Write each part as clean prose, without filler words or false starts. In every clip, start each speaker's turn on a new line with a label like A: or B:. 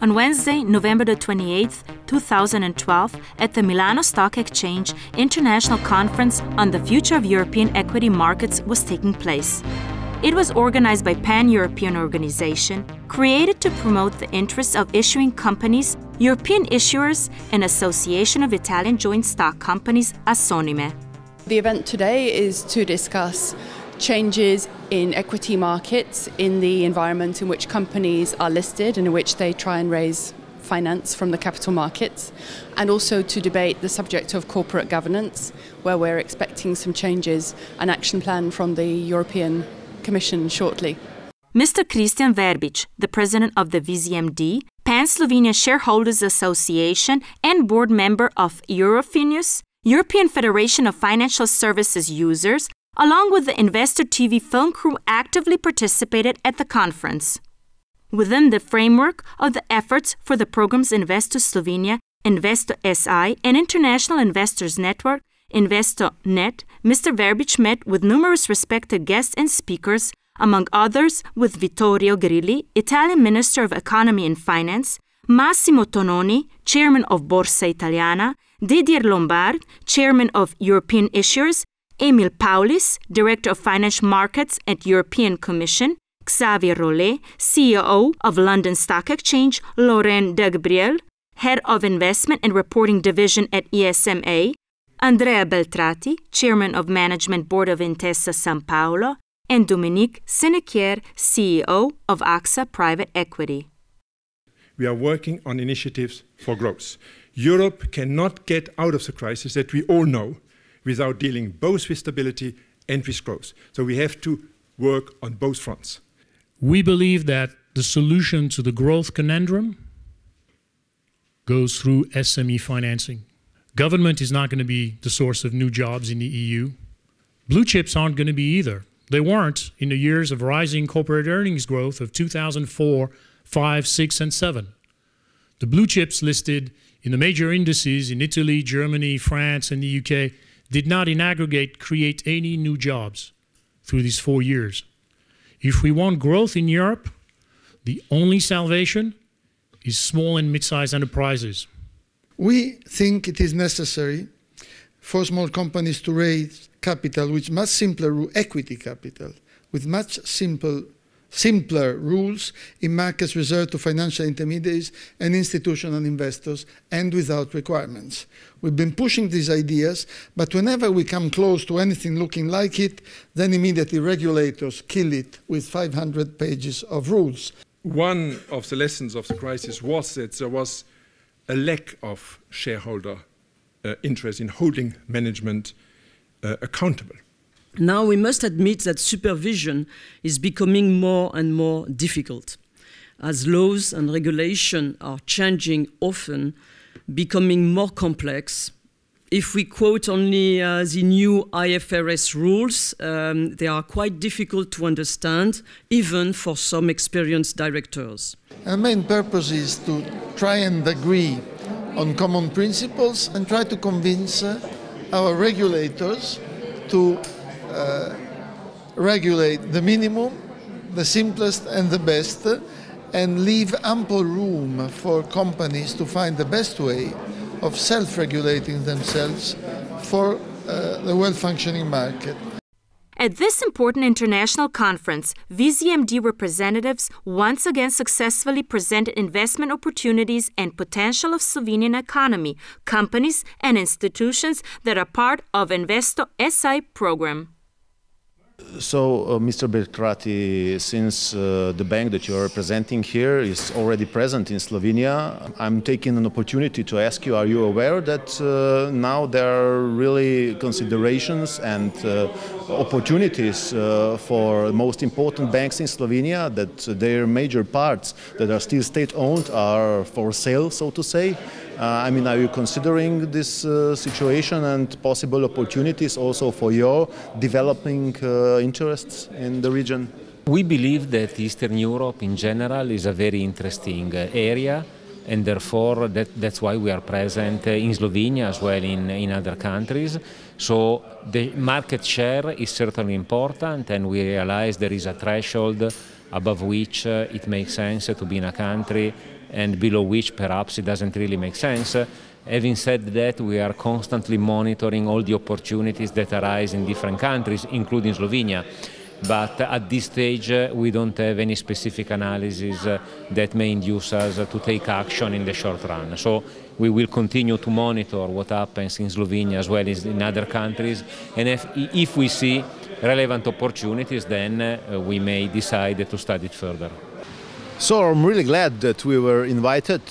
A: on Wednesday, November the 28th, 2012, at the Milano Stock Exchange, International Conference on the Future of European Equity Markets was taking place. It was organized by Pan-European organization, created to promote the interests of issuing companies, European Issuers and Association of Italian Joint Stock Companies, Assonime.
B: The event today is to discuss changes in equity markets in the environment in which companies are listed and in which they try and raise finance from the capital markets, and also to debate the subject of corporate governance, where we're expecting some changes, an action plan from the European Commission shortly.
A: Mr. Christian Verbic, the president of the VZMD, Pan-Slovenia Shareholders Association and board member of EuropeanIssuers, European Federation of Financial Services Users, along with the Investor TV film crew, actively participated at the conference. Within the framework of the efforts for the programs Investo Slovenia, investo.si, and International Investors Network, investo.net, Mr. Verbic met with numerous respected guests and speakers, among others with Vittorio Grilli, Italian Minister of Economy and Finance, Massimo Tononi, Chairman of Borsa Italiana, Didier Lombard, Chairman of European Issuers, Emil Paulis, Director of Financial Markets at European Commission, Xavier Rollet, CEO of London Stock Exchange, Laurent Degabriel, Head of Investment and Reporting Division at ESMA, Andrea Beltrati, Chairman of Management Board of Intesa San Paolo, and Dominique Senequier, CEO of AXA Private Equity.
C: We are working on initiatives for growth. Europe cannot get out of the crisis that we all know without dealing both with stability and with growth. So we have to work on both fronts.
D: We believe that the solution to the growth conundrum goes through SME financing. Government is not going to be the source of new jobs in the EU. Blue chips aren't going to be either. They weren't in the years of rising corporate earnings growth of 2004, 5, 6, and 7. The blue chips listed in the major indices in Italy, Germany, France, and the UK did not in aggregate create any new jobs through these 4 years. If we want growth in Europe, the only salvation is small and mid-sized enterprises.
E: We think it is necessary for small companies to raise capital with much simpler equity capital, with much simpler rules in markets reserved to financial intermediaries and institutional investors, and without requirements. We've been pushing these ideas, but whenever we come close to anything looking like it, then immediately regulators kill it with 500 pages of rules.
C: One of the lessons of the crisis was that there was a lack of shareholder interest in holding management accountable.
F: Now we must admit that supervision is becoming more and more difficult, as laws and regulation are changing often, becoming more complex. If we quote only the new IFRS rules, they are quite difficult to understand, even for some experienced directors.
E: Our main purpose is to try and agree on common principles and try to convince our regulators to regulate the minimum, the simplest and the best, and leave ample room for companies to find the best way of self-regulating themselves for the well-functioning market.
A: At this important international conference, VZMD representatives once again successfully presented investment opportunities and potential of Slovenian economy, companies and institutions that are part of investo.si program.
G: So, Mr. Beltrati, since the bank that you are representing here is already present in Slovenia, I'm taking an opportunity to ask you, are you aware that now there are really considerations and opportunities for most important banks in Slovenia, that their major parts that are still state-owned are for sale, so to say? I mean, are you considering this situation and possible opportunities also for your developing interests in the region?
H: We believe that Eastern Europe in general is a very interesting area, and therefore that's why we are present in Slovenia as well in other countries. So the market share is certainly important, and we realize there is a threshold above which it makes sense to be in a country and below which perhaps it doesn't really make sense. Having said that, we are constantly monitoring all the opportunities that arise in different countries, including Slovenia. But at this stage, we don't have any specific analysis that may induce us to take action in the short run. So we will continue to monitor what happens in Slovenia as well as in other countries, and if we see relevant opportunities, then we may decide to study it further.
G: So I'm really glad that we were invited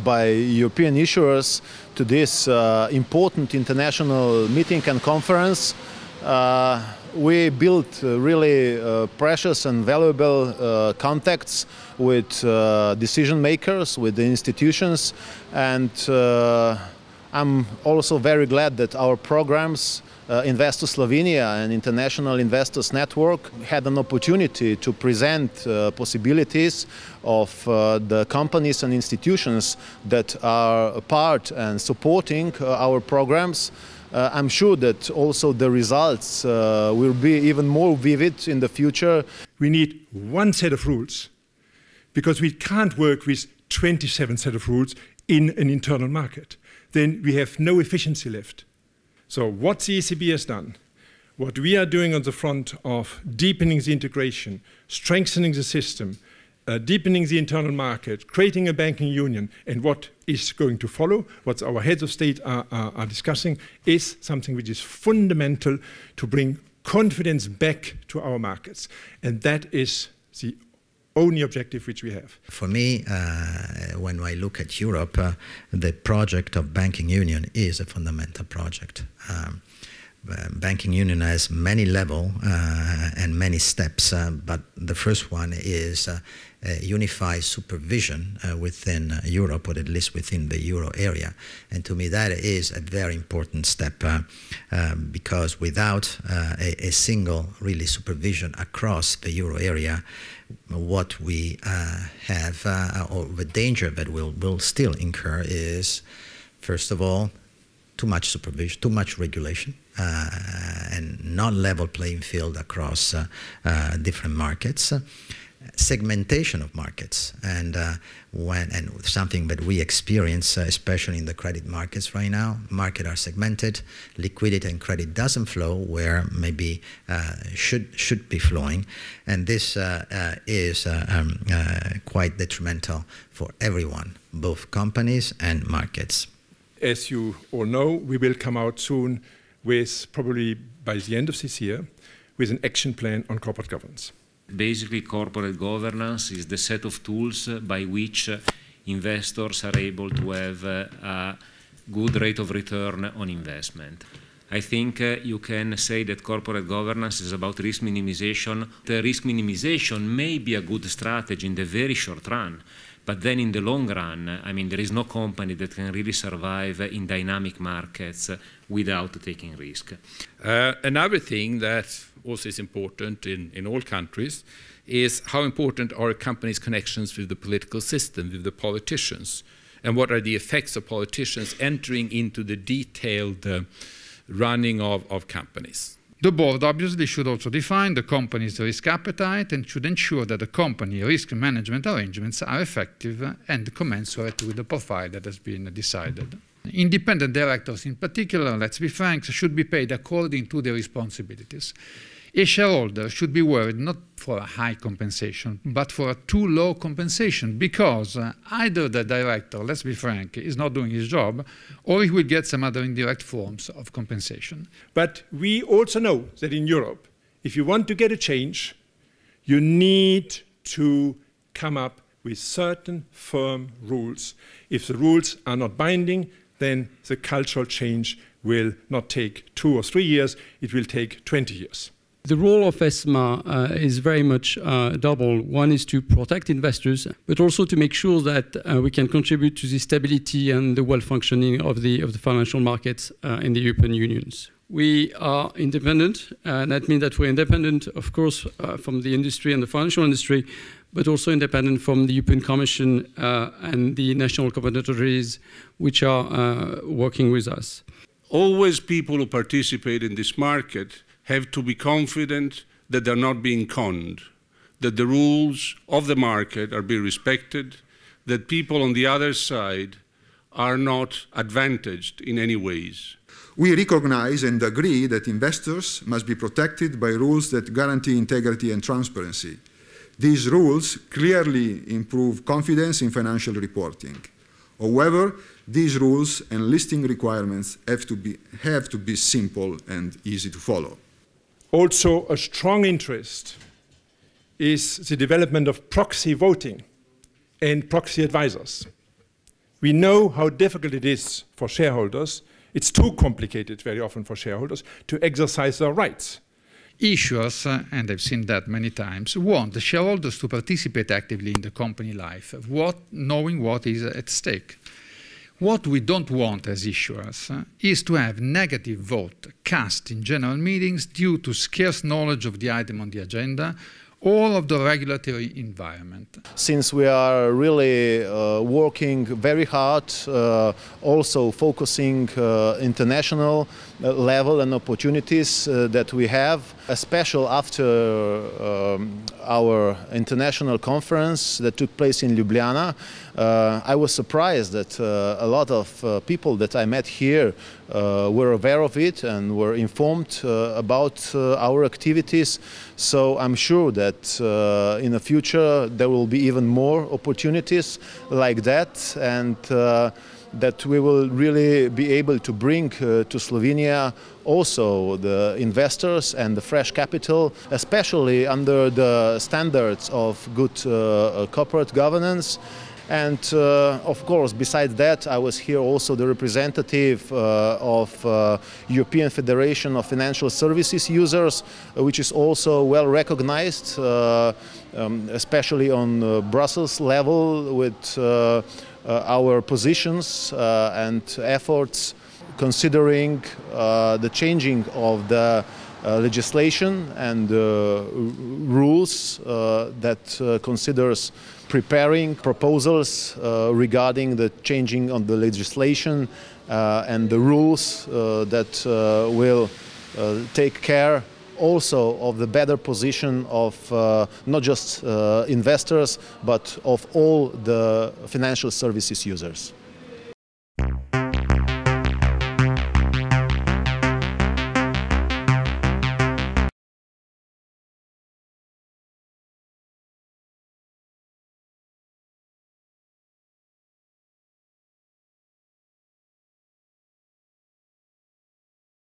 G: by European issuers to this important international meeting and conference. We built really precious and valuable contacts with decision makers, with the institutions, and I'm also very glad that our programs, Investo Slovenia and International Investors Network, had an opportunity to present possibilities of the companies and institutions that are a part and supporting our programs. I'm sure that also the results will be even more vivid in the future.
C: We need one set of rules, because we can't work with 27 set of rules in an internal market. Then we have no efficiency left. So what the ECB has done, what we are doing on the front of deepening the integration, strengthening the system, deepening the internal market, creating a banking union, and what is going to follow, what our heads of state are discussing, is something which is fundamental to bring confidence back to our markets. And that is the only objective which we have.
I: For me, when I look at Europe, the project of banking union is a fundamental project. Banking union has many levels and many steps, but the first one is unified supervision within Europe, or at least within the euro area. And to me that is a very important step, because without a single really supervision across the euro area, what we have, or the danger that we'll still incur is, first of all, too much supervision, too much regulation, and non-level playing field across different markets, segmentation of markets, and something that we experience, especially in the credit markets right now. Markets are segmented, liquidity and credit doesn't flow where maybe should be flowing, and this is quite detrimental for everyone, both companies and markets.
C: As you all know, we will come out soon with, probably by the end of this year, with an action plan on corporate governance.
H: Basically, corporate governance is the set of tools by which investors are able to have a good rate of return on investment. I think you can say that corporate governance is about risk minimization. The risk minimization may be a good strategy in the very short run, but then in the long run, I mean, there is no company that can really survive in dynamic markets without taking risk.
J: Another thing that also is important in all countries is how important are a company's connections with the political system, with the politicians, and what are the effects of politicians entering into the detailed running of companies.
K: The board obviously should also define the company's risk appetite and should ensure that the company risk management arrangements are effective and commensurate with the profile that has been decided. Independent directors in particular, let's be frank, should be paid according to their responsibilities. A shareholder should be worried not for a high compensation, but for a too low compensation, because either the director, let's be frank, is not doing his job, or he will get some other indirect forms of compensation.
C: But we also know that in Europe, if you want to get a change, you need to come up with certain firm rules. If the rules are not binding, then the cultural change will not take 2 or 3 years, it will take 20 years.
L: The role of ESMA is very much double. One is to protect investors, but also to make sure that we can contribute to the stability and the well-functioning of the financial markets in the European Union. We are independent, and that means that we're independent, of course, from the industry and the financial industry, but also independent from the European Commission and the national competent authorities which are working with us.
M: Always people who participate in this market have to be confident that they're not being conned, that the rules of the market are being respected, that people on the other side are not advantaged in any ways.
N: We recognize and agree that investors must be protected by rules that guarantee integrity and transparency. These rules clearly improve confidence in financial reporting. However, these rules and listing requirements have to be simple and easy to follow.
C: Also, a strong interest is the development of proxy voting and proxy advisors. We know how difficult it is for shareholders. It's too complicated very often for shareholders to exercise their rights.
K: Issuers, and I've seen that many times, want the shareholders to participate actively in the company life, knowing what is at stake. What we don't want as issuers is to have negative vote cast in general meetings due to scarce knowledge of the item on the agenda or of the regulatory environment.
G: Since we are really working very hard, also focusing international level and opportunities that we have, especially after our international conference that took place in Ljubljana, I was surprised that a lot of people that I met here were aware of it and were informed about our activities. So I'm sure that in the future there will be even more opportunities like that, and that we will really be able to bring to Slovenia also the investors and the fresh capital, especially under the standards of good corporate governance. And of course, besides that, I was here also the representative of European Federation of Financial Services Users, which is also well recognized, especially on Brussels level, with our positions and efforts considering the changing of the legislation and rules that considers preparing proposals regarding the changing of the legislation and the rules that will take care also of the better position of not just investors but of all the financial services users.